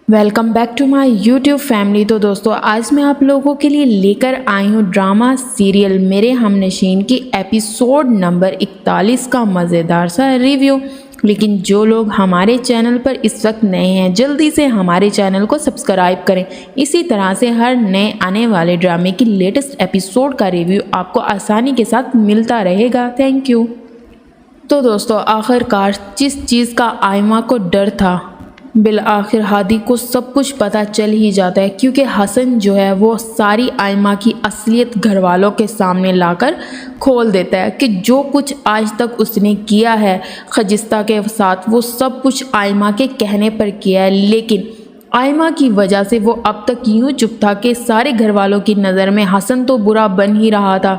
Welcome back to my YouTube family. تو دوستو آج میں آپ لوگوں کے لیے لے کر آئی ہوں ڈرامہ سیریل میرے ہم نشین کی ایپیسوڈ نمبر 41 کا مزیدار سا ریویو۔ لیکن جو لوگ ہمارے چینل پر اس وقت نئے ہیں جلدی سے ہمارے چینل کو سبسکرائب کریں، اسی طرح سے ہر نئے آنے والے ڈرامے کی لیٹسٹ ایپیسوڈ کا ریویو آپ کو آسانی کے ساتھ ملتا رہے گا۔ Thank you. تو دوستو آخر کار جس چیز کا آئمہ کو ڈر تھا بالآخر ہادی کو سب کچھ پتہ چل ہی جاتا ہے، کیونکہ حسن جو ہے وہ ساری آئمہ کی اصلیت گھر والوں کے سامنے لا کر کھول دیتا ہے کہ جو کچھ آج تک اس نے کیا ہے خجستہ کے ساتھ وہ سب کچھ آئمہ کے کہنے پر کیا ہے، لیکن آئمہ کی وجہ سے وہ اب تک یوں چپ تھا کہ سارے گھر والوں کی نظر میں حسن تو برا بن ہی رہا تھا،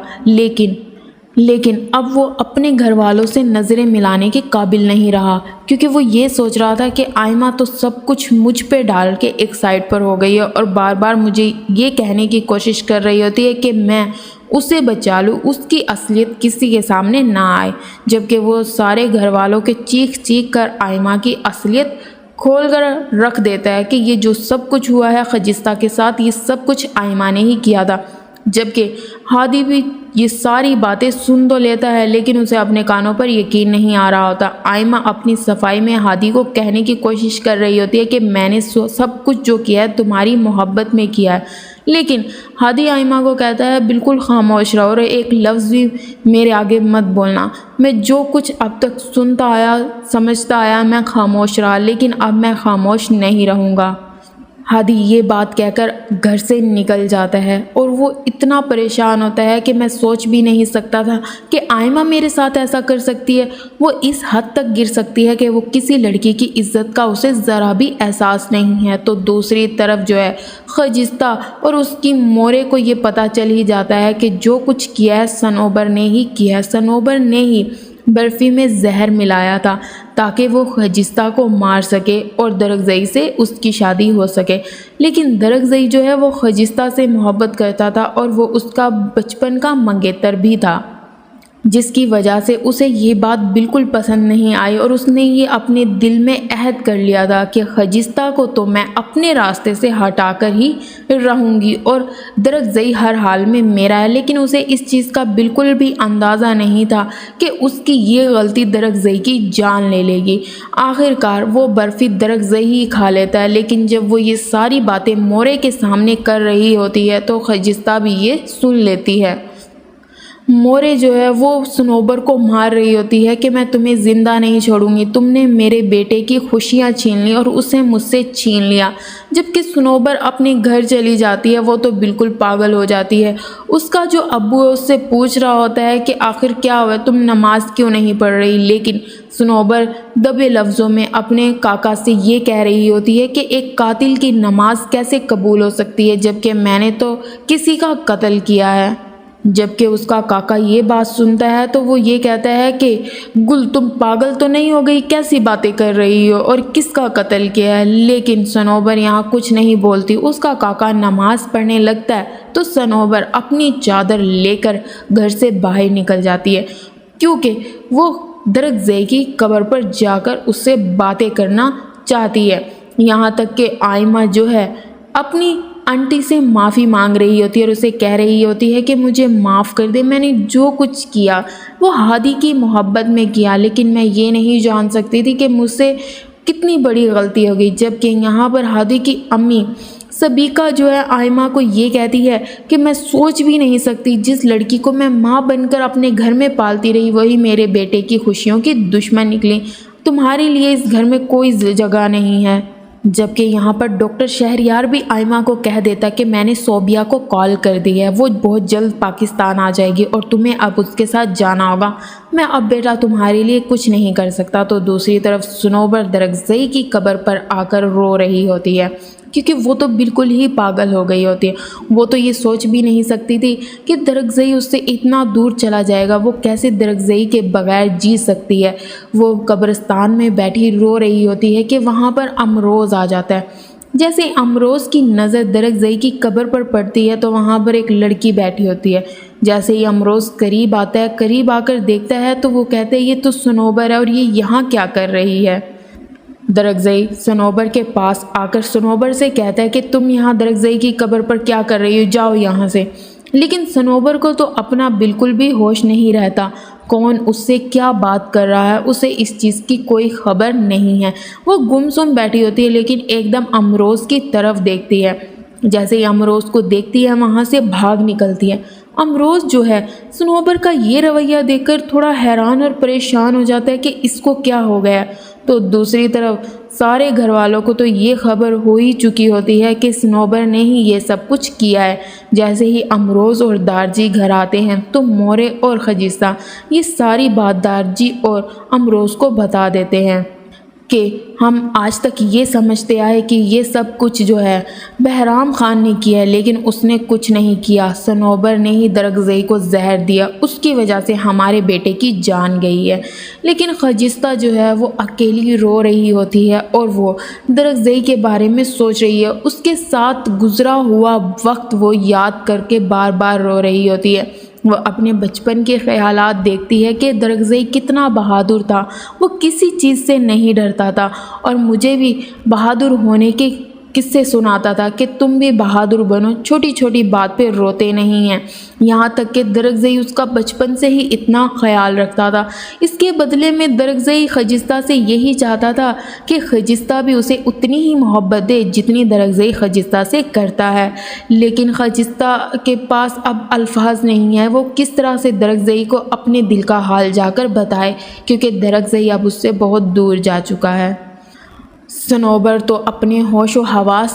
لیکن اب وہ اپنے گھر والوں سے نظریں ملانے کے قابل نہیں رہا، کیونکہ وہ یہ سوچ رہا تھا کہ آئمہ تو سب کچھ مجھ پہ ڈال کے ایک سائڈ پر ہو گئی ہے اور بار بار مجھے یہ کہنے کی کوشش کر رہی ہوتی ہے کہ میں اسے بچا لوں، اس کی اصلیت کسی کے سامنے نہ آئے، جبکہ وہ سارے گھر والوں کے چیخ کر آئمہ کی اصلیت کھول کر رکھ دیتا ہے کہ یہ جو سب کچھ ہوا ہے خجستہ کے ساتھ یہ سب کچھ آئمہ نے ہی کیا تھا۔ جبکہ ہادی بھی یہ ساری باتیں سن تو لیتا ہے لیکن اسے اپنے کانوں پر یقین نہیں آ رہا ہوتا۔ آئمہ اپنی صفائی میں ہادی کو کہنے کی کوشش کر رہی ہوتی ہے کہ میں نے سب کچھ جو کیا ہے تمہاری محبت میں کیا ہے، لیکن ہادی آئمہ کو کہتا ہے بالکل خاموش رہو اور ایک لفظ بھی میرے آگے مت بولنا، میں جو کچھ اب تک سنتا آیا سمجھتا آیا میں خاموش رہا، لیکن اب میں خاموش نہیں رہوں گا۔ ہادی یہ بات کہہ کر گھر سے نکل جاتا ہے اور وہ اتنا پریشان ہوتا ہے کہ میں سوچ بھی نہیں سکتا تھا کہ آئمہ میرے ساتھ ایسا کر سکتی ہے، وہ اس حد تک گر سکتی ہے کہ وہ کسی لڑکی کی عزت کا اسے ذرا بھی احساس نہیں ہے۔ تو دوسری طرف جو ہے خجستہ اور اس کی مورے کو یہ پتہ چل ہی جاتا ہے کہ جو کچھ کیا ہے صنوبر نے ہی کیا ہے، صنوبر نے ہی برفی میں زہر ملایا تھا تاکہ وہ خجستہ کو مار سکے اور درخزئی سے اس کی شادی ہو سکے، لیکن درخزئی جو ہے وہ خجستہ سے محبت کرتا تھا اور وہ اس کا بچپن کا منگیتر بھی تھا، جس کی وجہ سے اسے یہ بات بالکل پسند نہیں آئی اور اس نے یہ اپنے دل میں عہد کر لیا تھا کہ خجستہ کو تو میں اپنے راستے سے ہٹا کر ہی رہوں گی اور درخزئی ہر حال میں میرا ہے۔ لیکن اسے اس چیز کا بالکل بھی اندازہ نہیں تھا کہ اس کی یہ غلطی درخزئی کی جان لے لے گی۔ آخر کار وہ برفی درخزئی ہی کھا لیتا ہے، لیکن جب وہ یہ ساری باتیں مورے کے سامنے کر رہی ہوتی ہے تو خجستہ بھی یہ سن لیتی ہے۔ مورے جو ہے وہ صنوبر کو مار رہی ہوتی ہے کہ میں تمہیں زندہ نہیں چھوڑوں گی، تم نے میرے بیٹے کی خوشیاں چھین لی اور اسے مجھ سے چھین لیا۔ جبکہ صنوبر اپنے گھر چلی جاتی ہے، وہ تو بالکل پاگل ہو جاتی ہے۔ اس کا جو ابو ہے اس سے پوچھ رہا ہوتا ہے کہ آخر کیا ہوا، تم نماز کیوں نہیں پڑھ رہی، لیکن صنوبر دبے لفظوں میں اپنے کاکا سے یہ کہہ رہی ہوتی ہے کہ ایک قاتل کی نماز کیسے قبول ہو سکتی ہے جبکہ میں نے تو کسی کا قتل کیا ہے۔ جبکہ اس کا کاکا یہ بات سنتا ہے تو وہ یہ کہتا ہے کہ گل تم پاگل تو نہیں ہو گئی، کیسی باتیں کر رہی ہو اور کس کا قتل کیا ہے۔ لیکن صنوبر یہاں کچھ نہیں بولتی، اس کا کاکا نماز پڑھنے لگتا ہے تو صنوبر اپنی چادر لے کر گھر سے باہر نکل جاتی ہے، کیونکہ وہ درخزئی کی قبر پر جا کر اس سے باتیں کرنا چاہتی ہے۔ یہاں تک کہ آئمہ جو ہے اپنی آنٹی سے معافی مانگ رہی ہوتی ہے اور اسے کہہ رہی ہوتی ہے کہ مجھے معاف کر دے، میں نے جو کچھ کیا وہ ہادی کی محبت میں کیا، لیکن میں یہ نہیں جان سکتی تھی کہ مجھ سے کتنی بڑی غلطی ہو گئی۔ جبکہ یہاں پر ہادی کی امی سبیکہ جو ہے آئمہ کو یہ کہتی ہے کہ میں سوچ بھی نہیں سکتی، جس لڑکی کو میں ماں بن کر اپنے گھر میں پالتی رہی وہی میرے بیٹے کی خوشیوں کی دشمن نکلی، تمہارے لیے اس گھر میں کوئی جگہ نہیں ہے۔ جبکہ یہاں پر ڈاکٹر شہریار بھی آئمہ کو کہہ دیتا کہ میں نے صوبیہ کو کال کر دی ہے، وہ بہت جلد پاکستان آ جائے گی اور تمہیں اب اس کے ساتھ جانا ہوگا، میں اب بیٹا تمہارے لیے کچھ نہیں کر سکتا۔ تو دوسری طرف صنوبر درخزئی کی قبر پر آ کر رو رہی ہوتی ہے، کیونکہ وہ تو بالکل ہی پاگل ہو گئی ہوتی ہے۔ وہ تو یہ سوچ بھی نہیں سکتی تھی کہ درخزئی اس سے اتنا دور چلا جائے گا، وہ کیسے درخزئی کے بغیر جی سکتی ہے۔ وہ قبرستان میں بیٹھی رو رہی ہوتی ہے کہ وہاں پر امروز آ جاتا ہے۔ جیسے امروز کی نظر درخزئی کی قبر پر پڑتی ہے تو وہاں پر ایک لڑکی بیٹھی ہوتی ہے۔ جیسے ہی امروز قریب آتا ہے، قریب آ کر دیکھتا ہے تو وہ کہتے ہیں یہ تو صنوبر ہے اور یہ یہاں کیا کر رہی ہے۔ درگزئی صنوبر کے پاس آ کر صنوبر سے کہتا ہے کہ تم یہاں درگزئی کی قبر پر کیا کر رہی ہو، جاؤ یہاں سے۔ لیکن صنوبر کو تو اپنا بالکل بھی ہوش نہیں رہتا، کون اس سے کیا بات کر رہا ہے اسے اس چیز کی کوئی خبر نہیں ہے۔ وہ گم سم بیٹھی ہوتی ہے، لیکن ایک دم امروز کی طرف دیکھتی ہے۔ جیسے ہی امروز کو دیکھتی ہے وہاں سے بھاگ نکلتی ہے۔ امروز جو ہے صنوبر کا یہ رویہ دیکھ کر تھوڑا حیران اور پریشان ہو جاتا ہے کہ اس کو کیا ہو گیا۔ تو دوسری طرف سارے گھر والوں کو تو یہ خبر ہو ہی چکی ہوتی ہے کہ صنوبر نے ہی یہ سب کچھ کیا ہے۔ جیسے ہی امروز اور دارجی گھر آتے ہیں تو مورے اور خجستہ یہ ساری بات دارجی اور امروز کو بتا دیتے ہیں کہ ہم آج تک یہ سمجھتے آئے کہ یہ سب کچھ جو ہے بہرام خان نے کیا ہے، لیکن اس نے کچھ نہیں کیا، صنوبر نے ہی درگزئی کو زہر دیا، اس کی وجہ سے ہمارے بیٹے کی جان گئی ہے۔ لیکن خجستہ جو ہے وہ اکیلی رو رہی ہوتی ہے اور وہ درگزئی کے بارے میں سوچ رہی ہے، اس کے ساتھ گزرا ہوا وقت وہ یاد کر کے بار بار رو رہی ہوتی ہے۔ وہ اپنے بچپن کے خیالات دیکھتی ہے کہ درگزئی کتنا بہادر تھا، وہ کسی چیز سے نہیں ڈرتا تھا، اور مجھے بھی بہادر ہونے کے قصے سناتا تھا کہ تم بھی بہادر بنو، چھوٹی چھوٹی بات پہ روتے نہیں ہیں۔ یہاں تک کہ درگزئی اس کا بچپن سے ہی اتنا خیال رکھتا تھا۔ اس کے بدلے میں درگزئی خجستہ سے یہی چاہتا تھا کہ خجستہ بھی اسے اتنی ہی محبت دے جتنی درگزئی خجستہ سے کرتا ہے، لیکن خجستہ کے پاس اب الفاظ نہیں ہے، وہ کس طرح سے درگزئی کو اپنے دل کا حال جا کر بتائے، کیونکہ درگزئی اب اس سے بہت دور جا چکا ہے۔ صنوبر تو اپنے ہوش و حواس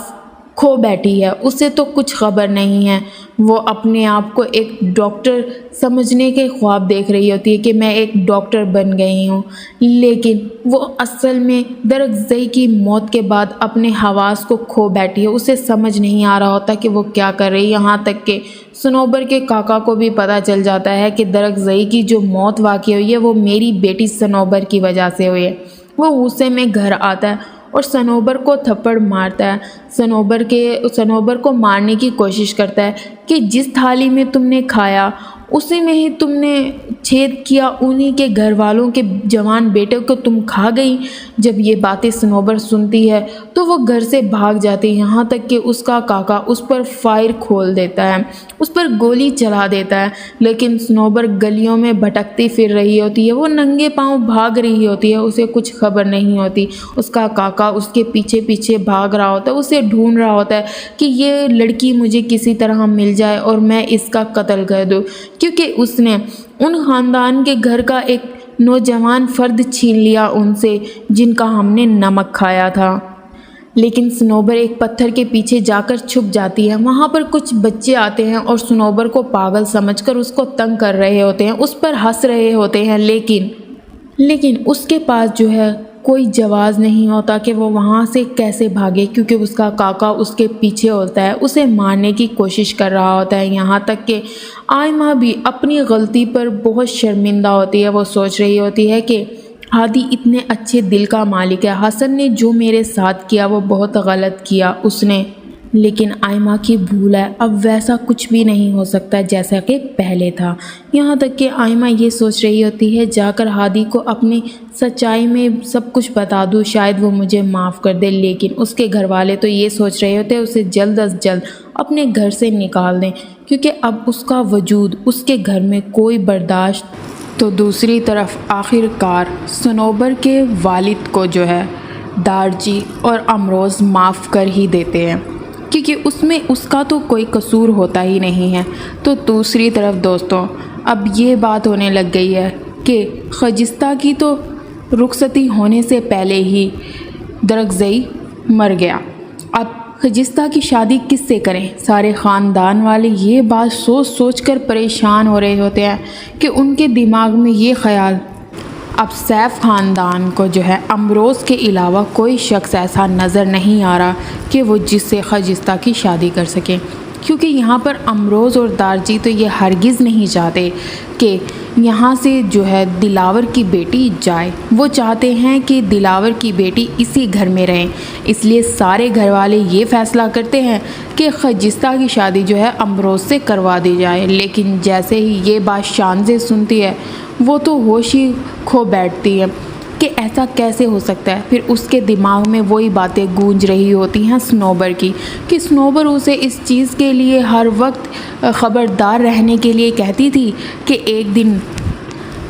کھو بیٹھی ہے، اسے تو کچھ خبر نہیں ہے۔ وہ اپنے آپ کو ایک ڈاکٹر سمجھنے کے خواب دیکھ رہی ہوتی ہے کہ میں ایک ڈاکٹر بن گئی ہوں، لیکن وہ اصل میں درگزئی کی موت کے بعد اپنے حواس کو کھو بیٹھی ہے، اسے سمجھ نہیں آ رہا ہوتا کہ وہ کیا کر رہی ہے۔ یہاں تک کہ صنوبر کے کاکا کو بھی پتہ چل جاتا ہے کہ درگزئی کی جو موت واقع ہوئی ہے وہ میری بیٹی صنوبر کی وجہ سے ہوئی ہے۔ وہ غصے میں گھر آتا ہے اور صنوبر کو تھپڑ مارتا ہے، صنوبر کو مارنے کی کوشش کرتا ہے کہ جس تھالی میں تم نے کھایا اسی میں ہی تم نے چھید کیا، انہی کے گھر والوں کے جوان بیٹے کو تم کھا گئی۔ جب یہ باتیں صنوبر سنتی ہے تو وہ گھر سے بھاگ جاتی ہے، یہاں تک کہ اس کا کاکا اس پر فائر کھول دیتا ہے، اس پر گولی چلا دیتا ہے۔ لیکن صنوبر گلیوں میں بھٹکتی پھر رہی ہوتی ہے، وہ ننگے پاؤں بھاگ رہی ہوتی ہے، اسے کچھ خبر نہیں ہوتی۔ اس کا کاکا اس کے پیچھے پیچھے بھاگ رہا ہوتا ہے، اسے ڈھونڈ رہا ہوتا ہے کہ یہ لڑکی مجھے کسی طرح مل جائے اور میں اس کا قتل کر دوں، کیونکہ اس نے ان خاندان کے گھر کا ایک نوجوان فرد چھین لیا ان سے جن کا ہم نے نمک کھایا تھا۔ لیکن صنوبر ایک پتھر کے پیچھے جا کر چھپ جاتی ہے، وہاں پر کچھ بچے آتے ہیں اور صنوبر کو پاگل سمجھ کر اس کو تنگ کر رہے ہوتے ہیں، اس پر ہنس رہے ہوتے ہیں، لیکن اس کے پاس جو ہے کوئی جواز نہیں ہوتا کہ وہ وہاں سے کیسے بھاگے، کیونکہ اس کا کاکا اس کے پیچھے ہوتا ہے، اسے مارنے کی کوشش کر رہا ہوتا ہے۔ یہاں تک کہ آئمہ بھی اپنی غلطی پر بہت شرمندہ ہوتی ہے، وہ سوچ رہی ہوتی ہے کہ ہادی اتنے اچھے دل کا مالک ہے، حسن نے جو میرے ساتھ کیا وہ بہت غلط کیا اس نے، لیکن آئمہ کی بھول ہے، اب ویسا کچھ بھی نہیں ہو سکتا جیسا کہ پہلے تھا۔ یہاں تک کہ آئمہ یہ سوچ رہی ہوتی ہے جا کر ہادی کو اپنی سچائی میں سب کچھ بتا دوں، شاید وہ مجھے معاف کر دے، لیکن اس کے گھر والے تو یہ سوچ رہے ہوتے ہیں اسے جلد از جلد اپنے گھر سے نکال دیں، کیونکہ اب اس کا وجود اس کے گھر میں کوئی برداشت۔ تو دوسری طرف آخر کار صنوبر کے والد کو جو ہے دارجی اور امروز معاف کر ہی دیتے ہیں، کیونکہ اس میں اس کا تو کوئی قصور ہوتا ہی نہیں ہے۔ تو دوسری طرف دوستوں اب یہ بات ہونے لگ گئی ہے کہ خجستہ کی تو رخصتی ہونے سے پہلے ہی درگزئی مر گیا، اب خجستہ کی شادی کس سے کریں؟ سارے خاندان والے یہ بات سوچ سوچ کر پریشان ہو رہے ہوتے ہیں کہ ان کے دماغ میں یہ خیال، اب سیف خاندان کو جو ہے امروز کے علاوہ کوئی شخص ایسا نظر نہیں آ رہا کہ وہ جس سے خجستہ کی شادی کر سکے، کیونکہ یہاں پر امروز اور دارجی تو یہ ہرگز نہیں چاہتے کہ یہاں سے جو ہے دلاور کی بیٹی جائے، وہ چاہتے ہیں کہ دلاور کی بیٹی اسی گھر میں رہیں، اس لیے سارے گھر والے یہ فیصلہ کرتے ہیں کہ خجستہ کی شادی جو ہے امروز سے کروا دی جائے۔ لیکن جیسے ہی یہ بات شان سے سنتی ہے وہ تو ہوش ہی کھو بیٹھتی ہے، کہ ایسا کیسے ہو سکتا ہے۔ پھر اس کے دماغ میں وہی باتیں گونج رہی ہوتی ہیں صنوبر کی، کہ صنوبر اسے اس چیز کے لیے ہر وقت خبردار رہنے کے لیے کہتی تھی کہ ایک دن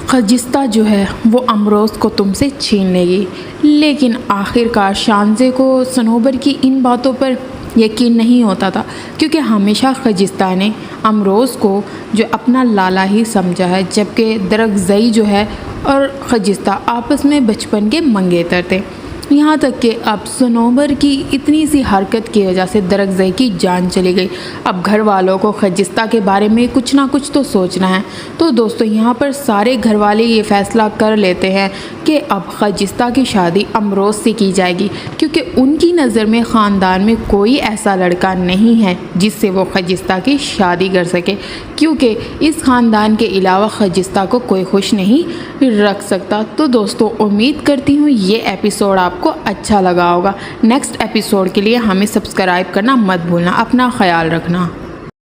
خجستہ جو ہے وہ امروز کو تم سے چھین لے گی۔ لیکن آخر کار شانزے کو صنوبر کی ان باتوں پر یقین نہیں ہوتا تھا، کیونکہ ہمیشہ خجستہ نے امروز کو جو اپنا لالا ہی سمجھا ہے، جبکہ درگزئی جو ہے اور خجستہ آپس میں بچپن کے منگیتر تھے۔ یہاں تک کہ اب صنوبر کی اتنی سی حرکت کی وجہ سے درگزئی کی جان چلی گئی۔ اب گھر والوں کو خجستہ کے بارے میں کچھ نہ کچھ تو سوچنا ہے۔ تو دوستو یہاں پر سارے گھر والے یہ فیصلہ کر لیتے ہیں کہ اب خجستہ کی شادی امروز سے کی جائے گی، کیونکہ ان کی نظر میں خاندان میں کوئی ایسا لڑکا نہیں ہے جس سے وہ خجستہ کی شادی کر سکے، کیونکہ اس خاندان کے علاوہ خجستہ کو کوئی خوش نہیں رکھ سکتا۔ تو دوستو امید کرتی ہوں یہ ایپیسوڈ آپ کو اچھا لگا ہوگا۔ نیکسٹ ایپیسوڈ کے لیے ہمیں سبسکرائب کرنا مت بھولنا۔ اپنا خیال رکھنا۔